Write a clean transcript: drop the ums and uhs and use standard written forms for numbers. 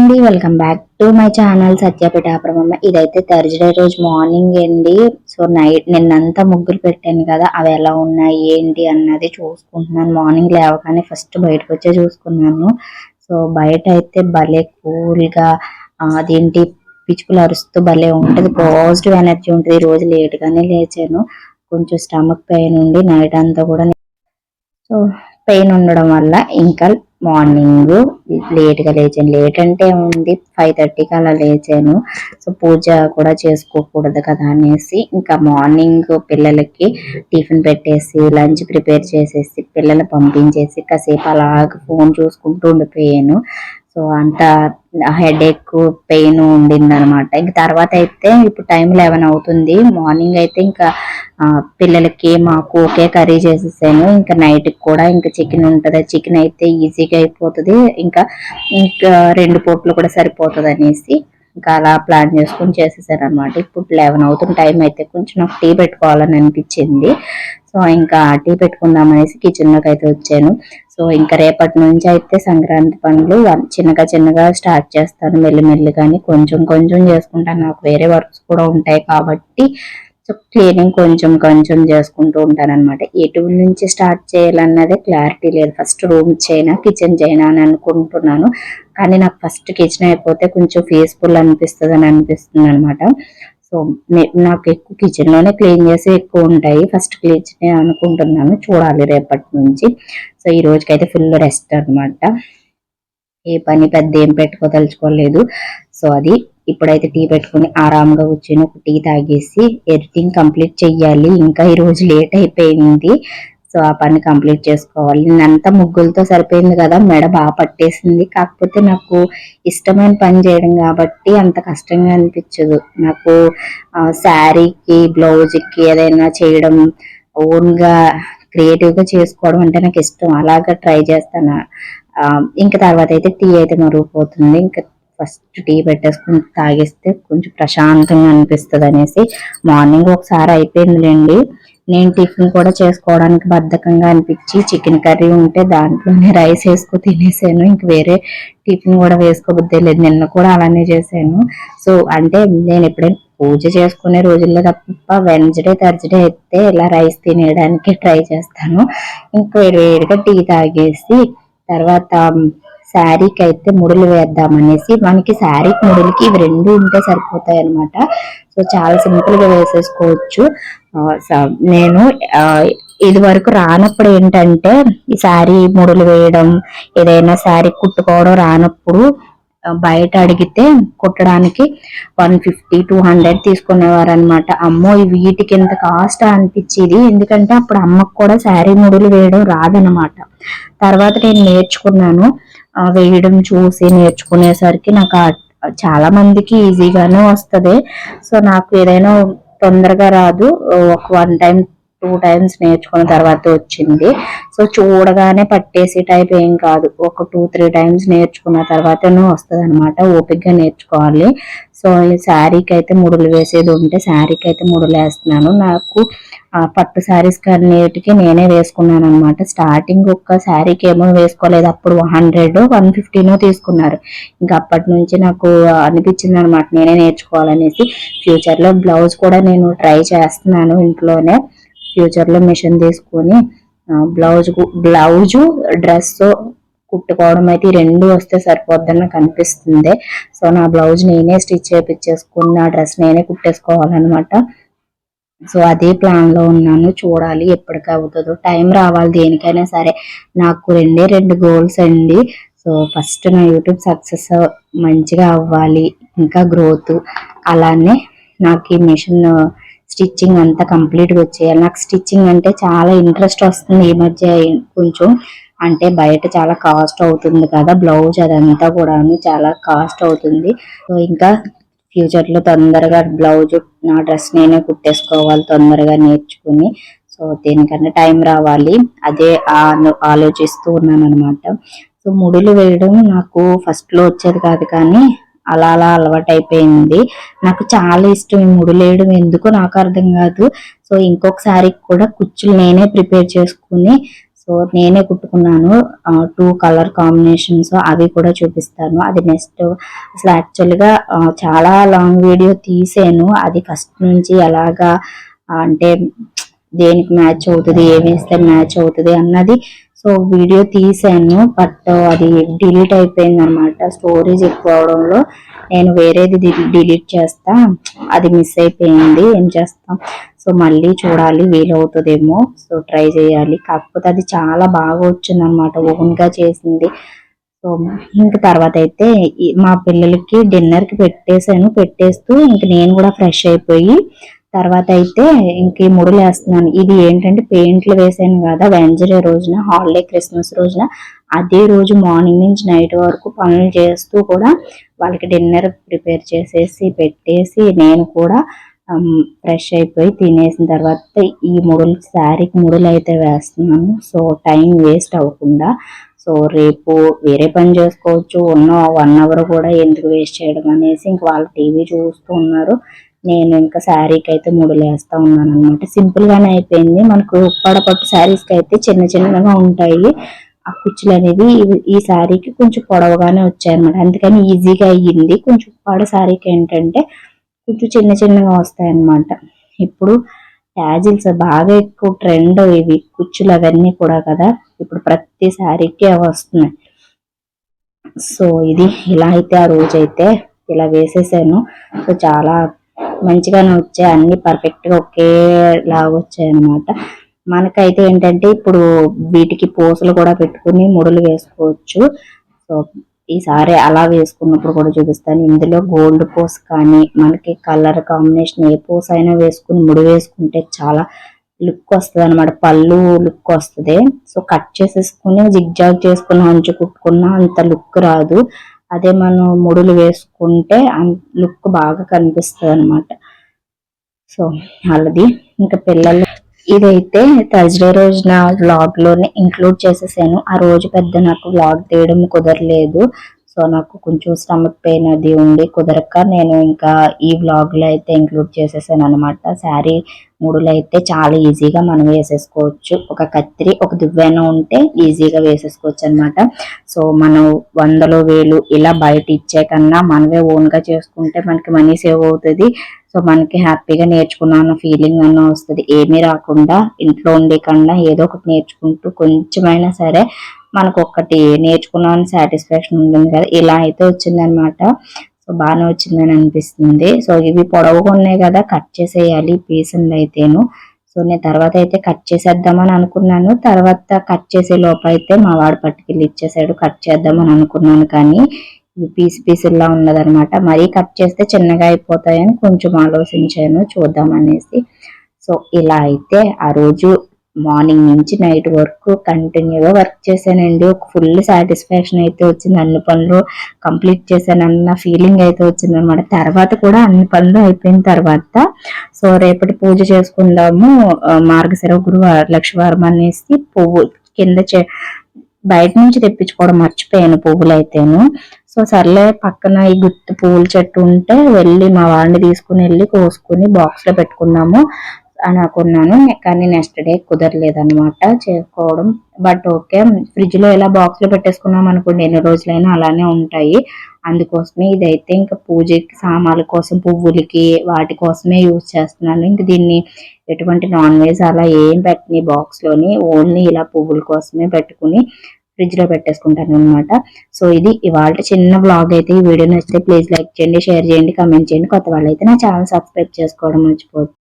అండి, welcome back to my channel Satyapeta Brahmamma. ఇదైతే Thursday రోజు మార్నింగ్ అండి. సో నైట్ నిన్నంతా ముగ్గులు పెట్టాను కదా, అవి ఎలా ఉన్నాయి ఏంటి అన్నది చూసుకుంటున్నాను. మార్నింగ్ లేవగానే ఫస్ట్ బయటకు వచ్చే చూసుకున్నాను. సో బయట అయితే భలే కూల్ గా అదేంటి పిచ్చుకలు అరుస్తూ భలే ఉంటది, పాజిటివ్ ఎనర్జీ ఉంటుంది. ఈ రోజు లేట్ గానే లేచాను, కొంచెం స్టమక్ పెయిన్ ఉండి నైట్ అంతా కూడా సో పెయిన్ ఉండడం వల్ల ఇంకా మార్నింగ్ లేట్ గా లేచాను. లేట్ అంటే ఉంది 5:30కి అలా లేచాను. సో పూజ కూడా చేసుకోకూడదు కదా అనేసి ఇంకా మార్నింగ్ పిల్లలకి టిఫిన్ పెట్టేసి లంచ్ ప్రిపేర్ చేసేసి పిల్లలు పంపించేసి కాసేపు అలాగ ఫోన్ చూసుకుంటూ ఉండిపోయాను. సో అంత హెడేక్ పెయిన్ ఉండింది అనమాట. ఇంక తర్వాత అయితే ఇప్పుడు టైం 11 అవుతుంది. మార్నింగ్ అయితే ఇంకా పిల్లలకి మాకు ఒకే కర్రీ చేసేసాను. ఇంకా నైట్ కూడా ఇంకా చికెన్ ఉంటది, చికెన్ అయితే ఈజీగా అయిపోతుంది, ఇంకా ఇంకా 2 పూటలు కూడా సరిపోతుంది అనేసి ఇంకా అలా ప్లాన్ చేసుకుని చేసేసాను అనమాట. ఇప్పుడు 11 అవుతుంది టైం. అయితే కొంచెం నాకు టీ పెట్టుకోవాలని అనిపించింది. సో ఇంకా టీ పెట్టుకుందాం అనేసి కిచెన్ లోకి అయితే వచ్చాను. సో ఇంకా రేపటి నుంచి అయితే సంక్రాంతి పనులు చిన్నగా చిన్నగా స్టార్ట్ చేస్తాను, మెల్లిమెల్లిగాని కొంచెం కొంచెం చేసుకుంటాను. నాకు వేరే వర్క్స్ కూడా ఉంటాయి కాబట్టి సో క్లీనింగ్ కొంచెం కొంచెం చేసుకుంటూ ఉంటాను అనమాట. ఎటు నుంచి స్టార్ట్ చేయాలన్నదే క్లారిటీ లేదు. ఫస్ట్ రూమ్ చేయనా కిచెన్ చేయనా అని అనుకుంటున్నాను, కానీ నాకు ఫస్ట్ కిచెన్ అయిపోతే కొంచెం పీస్ఫుల్ అనిపిస్తుంది అనమాట. సో నాకు ఎక్కువ కిచెన్ లోనే క్లీన్ చేసి ఎక్కువ ఉంటాయి. ఫస్ట్ కిచెన్ అనుకుంటున్నాను, చూడాలి రేపటి నుంచి. సో ఈ రోజుకైతే ఫుల్ రెస్ట్ అనమాట. ఏ పని పెద్ద ఏం పెట్టుకోదలుచుకోలేదు. సో అది ఇప్పుడైతే టీ పెట్టుకుని ఆరాంగా కూర్చొని ఒక టీ తాగేసి ఎడిటింగ్ కంప్లీట్ చెయ్యాలి. ఇంకా ఈ రోజు లేట్ అయిపోయింది. సో ఆ పని కంప్లీట్ చేసుకోవాలి. నేనంతా ముగ్గులతో సరిపోయింది కదా, మెడ బాగా పట్టేసింది. కాకపోతే నాకు ఇష్టమైన పని చేయడం కాబట్టి అంత కష్టంగా అనిపించదు. నాకు శారీకి బ్లౌజ్కి ఏదైనా చేయడం, ఓన్ గా క్రియేటివ్ గా చేసుకోవడం అంటే నాకు ఇష్టం. అలాగా ట్రై చేస్తాను. ఇంకా తర్వాత అయితే టీ అయితే మరుగుపోతుంది. ఇంకా ఫస్ట్ టీ పెట్టేసుకుని తాగిస్తే కొంచెం ప్రశాంతంగా అనిపిస్తుంది అనేసి మార్నింగ్ ఒకసారి అయిపోయిందిలేండి. నేను టిఫిన్ కూడా చేసుకోవడానికి బద్ధకంగా అనిపించి చికెన్ కర్రీ ఉంటే దాంట్లోనే రైస్ వేసుకు తినేసాను. ఇంక వేరే టిఫిన్ కూడా వేసుకోబుద్దే లేదు. నిన్న కూడా అలానే చేశాను. సో అంటే నేను ఎప్పుడైనా పూజ చేసుకునే రోజుల్లో తప్ప వెన్స్డే థర్స్డే అయితే ఇలా రైస్ తినేయడానికి ట్రై చేస్తాను. ఇంకా వేడివేడిగా టీ తాగేసి తర్వాత శారీకి అయితే ముడులు వేద్దామనేసి, మనకి శారీకి ముడులకి ఇవి 2 ఉంటే సరిపోతాయి అనమాట. సో చాలా సింపుల్ గా వేసేసుకోవచ్చు. నేను ఇది వరకు రానప్పుడు ఏంటంటే ఈ శారీ ముడులు వేయడం, ఏదైనా శారీ కుట్టుకోవడం రానప్పుడు బయట అడిగితే కుట్టడానికి 150-200 తీసుకునేవారు అనమాట. అమ్మో వీటికి ఎంత కాస్ట్ అనిపించేది. ఎందుకంటే అప్పుడు అమ్మకు కూడా శారీ ముడులు వేయడం రాదనమాట. తర్వాత నేను నేర్చుకున్నాను. వేయడం చూసి నేర్చుకునేసరికి నాకు చాలా మందికి ఈజీగానే వస్తుంది. సో నాకు ఏదైనా తొందరగా రాదు. ఒక 1 టైం 2 టైమ్స్ నేర్చుకున్న తర్వాత వచ్చింది. సో చూడగానే పట్టేసి టైప్ ఏం కాదు, ఒక 2-3 టైమ్స్ నేర్చుకున్న తర్వాతనే వస్తుంది అనమాట. ఓపికగా నేర్చుకోవాలి. సో ఈ శారీకి అయితే ముడులు వేసేది ఉంటే శారీకి అయితే ముడులు వేస్తున్నాను. నాకు పట్టు శారీస్ కన్నిటికి నేనే వేసుకున్నాను అనమాట. స్టార్టింగ్ ఒక్క శారీకి ఏమో వేసుకోలేదు, అప్పుడు 100-150 తీసుకున్నారు. ఇంకా అప్పటి నుంచి నాకు అనిపించింది అనమాట నేనే నేర్చుకోవాలనేసి. ఫ్యూచర్ లో బ్లౌజ్ కూడా నేను ట్రై చేస్తున్నాను ఇంట్లోనే. ఫ్యూచర్ లో మిషన్ తీసుకొని బ్లౌజు డ్రెస్ కుట్టుకోవడం అయితే 2 వస్తే సరిపోద్దని నాకు అనిపిస్తుంది. సో నా బ్లౌజ్ నేనే స్టిచ్ చేయించేసుకుని నా డ్రెస్ నేనే కుట్టేసుకోవాలన్నమాట. సో అదే ప్లాన్ లో ఉన్నాను, చూడాలి ఎప్పటికి అవుతుందో. టైం రావాలి దేనికైనా సరే. నాకు 2 గోల్స్ అండి. సో ఫస్ట్ నా యూట్యూబ్ సక్సెస్ మంచిగా అవ్వాలి, ఇంకా గ్రోత్, అలానే నాకు ఈ మిషన్ స్టిచ్చింగ్ అంతా కంప్లీట్గా వచ్చేయాలి. నాకు స్టిచ్చింగ్ అంటే చాలా ఇంట్రెస్ట్ వస్తుంది ఈ మధ్య. కొంచెం అంటే బయట చాలా కాస్ట్ అవుతుంది కదా బ్లౌజ్, అదంతా కూడాను చాలా కాస్ట్ అవుతుంది. సో ఇంకా ఫ్యూచర్ లో తొందరగా బ్లౌజ్ నా డ్రెస్ నేనే కుట్టేసుకోవాలి తొందరగా నేర్చుకుని. సో దీనికన్నా టైం రావాలి, అదే ఆలోచిస్తూ ఉన్నాను అనమాట. సో ముడులు వేయడం నాకు ఫస్ట్ లో వచ్చేది కాదు, కానీ అలా అలా అలవాటు అయిపోయింది. నాకు చాలా ఇష్టం ఈ ముడులు వేయడం, ఎందుకో నాకు అర్థం కాదు. సో ఇంకొకసారి కూడా కుచ్చులు నేనే ప్రిపేర్ చేసుకుని సో నేనే కుట్టుకున్నాను 2 కలర్ కాంబినేషన్స్, అవి కూడా చూపిస్తాను. అది నెక్స్ట్ అసలు యాక్చువల్గా చాలా లాంగ్ వీడియో తీసాను, అది ఫస్ట్ నుంచి ఎలాగా అంటే దేనికి మ్యాచ్ అవుతుంది, ఏమి వేస్తే మ్యాచ్ అవుతుంది అన్నది సో వీడియో తీసాను. బట్ అది డిలీట్ అయిపోయింది అనమాట. స్టోరేజ్ ఎక్కువ అవడంలో నేను వేరేది డిలీట్ చేస్తా, అది మిస్ అయిపోయింది. ఏం చేస్తాం, సో మళ్ళీ చూడాలి, వీలవుతుందేమో, సో ట్రై చేయాలి. కాకపోతే అది చాలా బాగా వచ్చింది అనమాట, ఓన్గా చేసింది. సో ఇంక తర్వాత అయితే మా పిల్లలకి డిన్నర్కి పెట్టేశాను. పెట్టేస్తూ ఇంక నేను కూడా ఫ్రెష్ అయిపోయి తర్వాత అయితే ఇంక ముడులు వేస్తున్నాను. ఇది ఏంటంటే పెయింట్లు వేసాను కదా వెన్స్డే రోజున, హాలిడే క్రిస్మస్ రోజున, అదే రోజు మార్నింగ్ నుంచి నైట్ వరకు పనులు చేస్తూ కూడా వాళ్ళకి డిన్నర్ ప్రిపేర్ చేసేసి పెట్టేసి నేను కూడా ఫ్రెష్ అయిపోయి తినేసిన తర్వాత ఈ ముడులు, శారీకి ముడులు అయితే వేస్తున్నాను. సో టైం వేస్ట్ అవ్వకుండా. సో రేపు వేరే పని చేసుకోవచ్చు, ఉన్న 1 అవర్ కూడా ఎందుకు వేస్ట్ చేయడం అనేసి ఇంక వాళ్ళు టీవీ చూస్తూ ఉన్నారు. నేను ఇంకా శారీకి అయితే ముడులు వేస్తా ఉన్నాను అనమాట. సింపుల్ గానే అయిపోయింది. మనకు ఉప్పాడ పట్టు శారీస్కి అయితే చిన్న చిన్నగా ఉంటాయి ఆ కుచ్చులు అనేవి, ఈ శారీకి కొంచెం పొడవుగానే వచ్చాయి అనమాట. అందుకని ఈజీగా అయ్యింది. కొంచెం ఉప్పాడ శారీకి ఏంటంటే కొంచెం చిన్న చిన్నగా వస్తాయి అన్నమాట. ఇప్పుడు ట్యాజిల్స్ బాగా ఎక్కువ ట్రెండ్, ఇవి కుచ్చులు అవన్నీ కూడా కదా, ఇప్పుడు ప్రతి శారీకి అవి వస్తున్నాయి. సో ఇది ఇలా అయితే ఆ రోజు అయితే ఇలా వేసేసాను. సో చాలా మంచిగానే వచ్చాయి, అన్ని పర్ఫెక్ట్ గా ఒకేలా వచ్చాయి అనమాట. మనకైతే ఏంటంటే ఇప్పుడు వీటికి పూసలు కూడా పెట్టుకుని ముడులు వేసుకోవచ్చు. సో ఈసారి అలా వేసుకున్నప్పుడు కూడా చూపిస్తాను. ఇందులో గోల్డ్ పూస కానీ మనకి కలర్ కాంబినేషన్ ఏ పూస అయినా వేసుకుని ముడి వేసుకుంటే చాలా లుక్ వస్తుంది అనమాట, పళ్ళు లుక్ వస్తుంది. సో కట్ చేసేసుకుని జిగ్జాగ్ చేసుకుని అంచు కుట్టుకున్నా అంత లుక్ రాదు. అదే మనం ముడులు వేసుకుంటే లుక్ బాగా కనిపిస్తుంది అనమాట. సో అలాది ఇంకా పిల్లలు ఇదైతే థర్స్డే రోజున వ్లాగ్ లోనే ఇంక్లూడ్ చేసేసాను. ఆ రోజు పెద్ద నాకు వ్లాగ్ తీయడం కుదరలేదు. సో నాకు కొంచెం స్టమక్ పెయిన్ అది ఉండి కుదరక నేను ఇంకా ఈ వ్లాగ్ లో అయితే ఇంక్లూడ్ చేసేసాను అనమాట. శారీ ముడులు అయితే చాలా ఈజీగా మనం వేసేసుకోవచ్చు. ఒక కత్తిరి ఒక దువ్వెన ఉంటే ఈజీగా వేసేసుకోవచ్చు అనమాట. సో మనం 100లో 1000 ఇలా బయట ఇచ్చే కన్నా మనమే ఓన్ గా చేసుకుంటే మనకి మనీ సేవ్ అవుతుంది. సో మనకి హ్యాపీగా నేర్చుకున్నాను ఫీలింగ్ అన్న వస్తుంది. ఏమీ రాకుండా ఇంట్లో ఉండేకన్నా ఏదో ఒకటి నేర్చుకుంటూ కొంచెమైనా సరే మనకు ఒక్కటి నేర్చుకున్నాను సాటిస్ఫాక్షన్ ఉంటుంది కదా, ఇలా అయితే వచ్చిందనమాట. సో బాగానే వచ్చిందని అనిపిస్తుంది. సో ఇవి పొడవుగా ఉన్నాయి కదా, కట్ చేసేయాలి పీసులు అయితేను. సో నేను తర్వాత అయితే కట్ చేసేద్దామని అనుకున్నాను. తర్వాత కట్ చేసే లోపు అయితే మా వాడు పట్టుకెళ్ళి ఇచ్చేసాడు. కట్ చేద్దామని అనుకున్నాను కానీ పీసుల్లా ఉన్నదనమాట. మరీ కట్ చేస్తే చిన్నగా అయిపోతాయని కొంచెం ఆలోచించాను, చూద్దామనేసి. సో ఇలా అయితే ఆ రోజు మార్నింగ్ నుంచి నైట్ వరకు కంటిన్యూగా వర్క్ చేశానండి. ఒక ఫుల్ సాటిస్ఫాక్షన్ అయితే వచ్చింది, అన్ని పనులు కంప్లీట్ చేశానన్న ఫీలింగ్ అయితే వచ్చింది అనమాట. తర్వాత కూడా అన్ని పనులు అయిపోయిన తర్వాత సో రేపటి పూజ చేసుకుందాము, మార్గశిర గురువారం లక్షవారం అనేసి పువ్వు కింద బయట నుంచి తెప్పించుకోవడం మర్చిపోయాను పువ్వులు అయితేను. సో సర్లే పక్కన ఈ గుత్తి పువ్వుల చెట్టు ఉంటే వెళ్ళి మా వాడిని తీసుకుని వెళ్ళి కోసుకుని బాక్స్ లో పెట్టుకున్నాము అని అనుకున్నాను. కానీ నెక్స్ట్ డే కుదరలేదనమాట చేసుకోవడం. బట్ ఓకే, ఫ్రిడ్జ్ లో ఇలా బాక్స్ లో పెట్టేసుకున్నాం అనుకోండి ఎన్ని రోజులైనా అలానే ఉంటాయి. అందుకోసమే ఇదైతే ఇంకా పూజకి సామాన్ల కోసం పువ్వులకి వాటి కోసమే యూజ్ చేస్తున్నాను. ఇంక దీన్ని ఎటువంటి నాన్ వెజ్ అలా ఏం పెట్టని బాక్స్ లోని, ఓన్లీ ఇలా పువ్వుల కోసమే పెట్టుకుని ఫ్రిడ్జ్ లో పెట్టేసుకుంటాను అనమాట. సో ఇది ఇవాళ చిన్న బ్లాగ్ అయితే. ఈ వీడియో నచ్చితే ప్లీజ్ లైక్ చేయండి, షేర్ చేయండి, కామెంట్ చేయండి. కొత్త వాళ్ళు అయితే నా ఛానల్ సబ్స్క్రైబ్ చేసుకోవడం మర్చిపోతుంది.